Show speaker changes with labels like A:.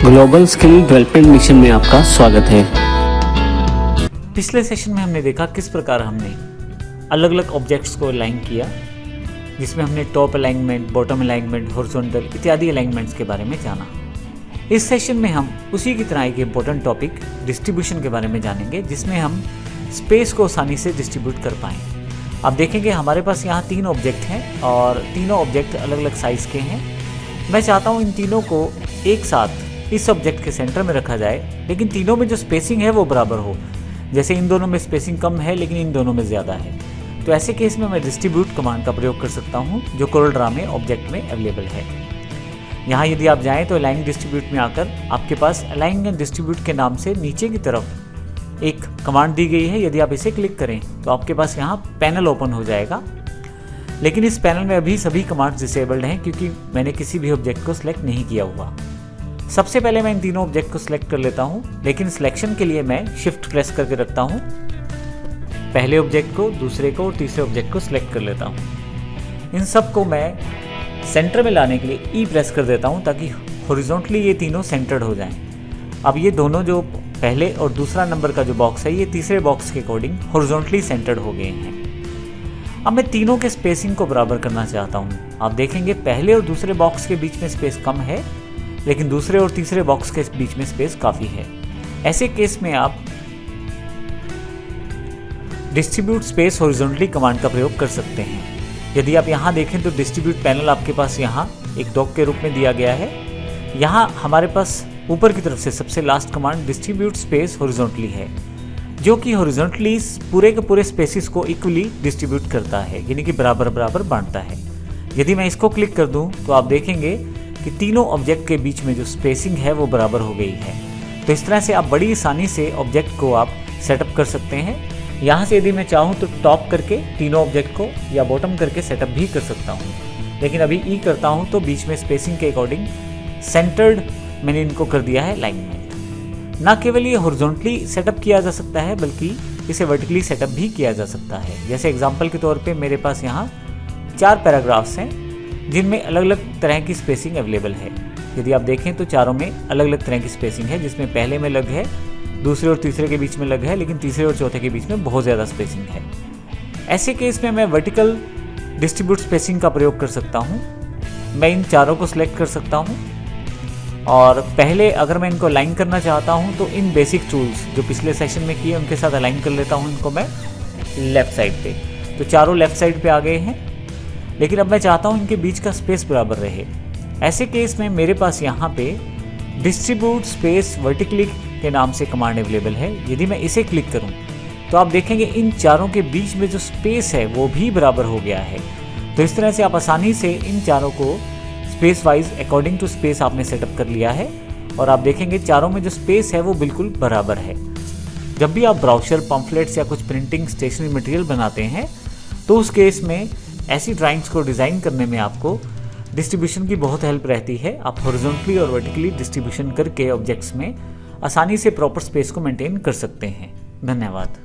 A: Global skill development mission में आपका स्वागत है।
B: पिछले सेशन में हमने देखा किस प्रकार हमने अलग अलग ऑब्जेक्ट्स को अलाइन किया, जिसमें हमने top alignment, bottom alignment, horizontal इत्यादि अलाइनमेंट्स के बारे में जाना। इस सेशन में हम उसी की तरह एक इम्पोर्टेंट टॉपिक डिस्ट्रीब्यूशन के बारे में जानेंगे, जिसमें हम स्पेस को आसानी से डिस्ट्रीब्यूट कर पाएँ। आप देखेंगे हमारे पास यहाँ 3 ऑब्जेक्ट हैं और तीनों ऑब्जेक्ट अलग अलग साइज़ के हैं। मैं चाहता हूँ इन तीनों को एक साथ इस ऑब्जेक्ट के सेंटर में रखा जाए, लेकिन तीनों में जो स्पेसिंग है वो बराबर हो। जैसे इन दोनों में स्पेसिंग कम है लेकिन इन दोनों में ज़्यादा है, तो ऐसे केस में मैं डिस्ट्रीब्यूट कमांड का प्रयोग कर सकता हूँ, जो कोरलड्रा में ऑब्जेक्ट में अवेलेबल है। यहाँ यदि आप जाएँ तो अलाइन डिस्ट्रीब्यूट में आकर आपके पास अलाइन एंड डिस्ट्रीब्यूट के नाम से नीचे की तरफ एक कमांड दी गई है। यदि आप इसे क्लिक करें तो आपके पास यहाँ पैनल ओपन हो जाएगा, लेकिन इस पैनल में अभी सभी कमांड्स डिसेबल्ड हैं क्योंकि मैंने किसी भी ऑब्जेक्ट को सिलेक्ट नहीं किया हुआ। सबसे पहले मैं इन तीनों ऑब्जेक्ट को सिलेक्ट कर लेता हूं, लेकिन सिलेक्शन के लिए मैं शिफ्ट प्रेस करके रखता हूं। पहले ऑब्जेक्ट को, दूसरे को और तीसरे ऑब्जेक्ट को सिलेक्ट कर लेता हूं। इन सब को मैं सेंटर में लाने के लिए ई प्रेस कर देता हूं, ताकि हॉरिजॉन्टली ये तीनों सेंटर्ड हो जाएं। अब ये दोनों जो पहले और दूसरा नंबर का जो बॉक्स है, ये तीसरे बॉक्स के अकॉर्डिंग हॉरिजॉन्टली सेंटर्ड हो गए हैं। अब मैं तीनों के स्पेसिंग को बराबर करना चाहता हूँ। आप देखेंगे पहले और दूसरे बॉक्स के बीच में स्पेस कम है, लेकिन दूसरे और तीसरे बॉक्स के बीच में स्पेस काफ़ी है। ऐसे केस में आप डिस्ट्रीब्यूट स्पेस हॉरिजॉन्टली कमांड का प्रयोग कर सकते हैं। यदि आप यहाँ देखें तो डिस्ट्रीब्यूट पैनल आपके पास यहाँ एक डॉक के रूप में दिया गया है। यहाँ हमारे पास ऊपर की तरफ से सबसे last command distribute space horizontally है, जो कि हॉरिजॉन्टली पूरे के पूरे स्पेसिस को इक्वली डिस्ट्रीब्यूट करता है, यानी कि बराबर बराबर बांटता है। यदि मैं इसको क्लिक कर दूँ तो आप देखेंगे कि तीनों ऑब्जेक्ट के बीच में जो स्पेसिंग है वो बराबर हो गई है। तो इस तरह से आप बड़ी आसानी से ऑब्जेक्ट को आप सेटअप कर सकते हैं। यहाँ से यदि मैं चाहूँ तो टॉप करके तीनों ऑब्जेक्ट को या बॉटम करके सेटअप भी कर सकता हूँ, लेकिन अभी ई करता हूँ तो बीच में स्पेसिंग के अकॉर्डिंग सेंटर्ड मैंने इनको कर दिया है अलाइनमेंट। ना केवल ये हॉरिजॉन्टली सेटअप किया जा सकता है, बल्कि इसे वर्टिकली सेटअप भी किया जा सकता है। जैसे एग्जाम्पल के तौर पर मेरे पास यहाँ 4 पैराग्राफ्स हैं, जिनमें अलग अलग तरह की स्पेसिंग अवेलेबल है। यदि आप देखें तो चारों में अलग अलग तरह की स्पेसिंग है, जिसमें पहले में लग है, दूसरे और तीसरे के बीच में लग है, लेकिन तीसरे और चौथे के बीच में बहुत ज़्यादा स्पेसिंग है। ऐसे केस में मैं वर्टिकल डिस्ट्रीब्यूट स्पेसिंग का प्रयोग कर सकता हूँ। मैं इन चारों को सिलेक्ट कर सकता हूँ और पहले अगर मैं इनको अलाइन करना चाहता हूँ तो इन बेसिक टूल्स जो पिछले सेशन में किए उनके साथ अलाइन कर लेता हूँ इनको मैं लेफ़्ट साइड पे। तो चारों लेफ़्ट साइड पे आ गए हैं, लेकिन अब मैं चाहता हूँ इनके बीच का स्पेस बराबर रहे। ऐसे केस में मेरे पास यहाँ पे डिस्ट्रीब्यूट स्पेस वर्टिकली के नाम से कमांड अवेलेबल है। यदि मैं इसे क्लिक करूँ तो आप देखेंगे इन चारों के बीच में जो स्पेस है वो भी बराबर हो गया है। तो इस तरह से आप आसानी से इन चारों को space wise according to space आपने सेटअप कर लिया है, और आप देखेंगे चारों में जो स्पेस है वो बिल्कुल बराबर है। जब भी आप ब्राउचर, पम्फलेट्स या कुछ प्रिंटिंग स्टेशनरी मटेरियल बनाते हैं तो उस केस में ऐसी ड्राइंग्स को डिज़ाइन करने में आपको डिस्ट्रीब्यूशन की बहुत हेल्प रहती है। आप हॉरिजॉन्टली और वर्टिकली डिस्ट्रीब्यूशन करके ऑब्जेक्ट्स में आसानी से प्रॉपर स्पेस को मेंटेन कर सकते हैं। धन्यवाद।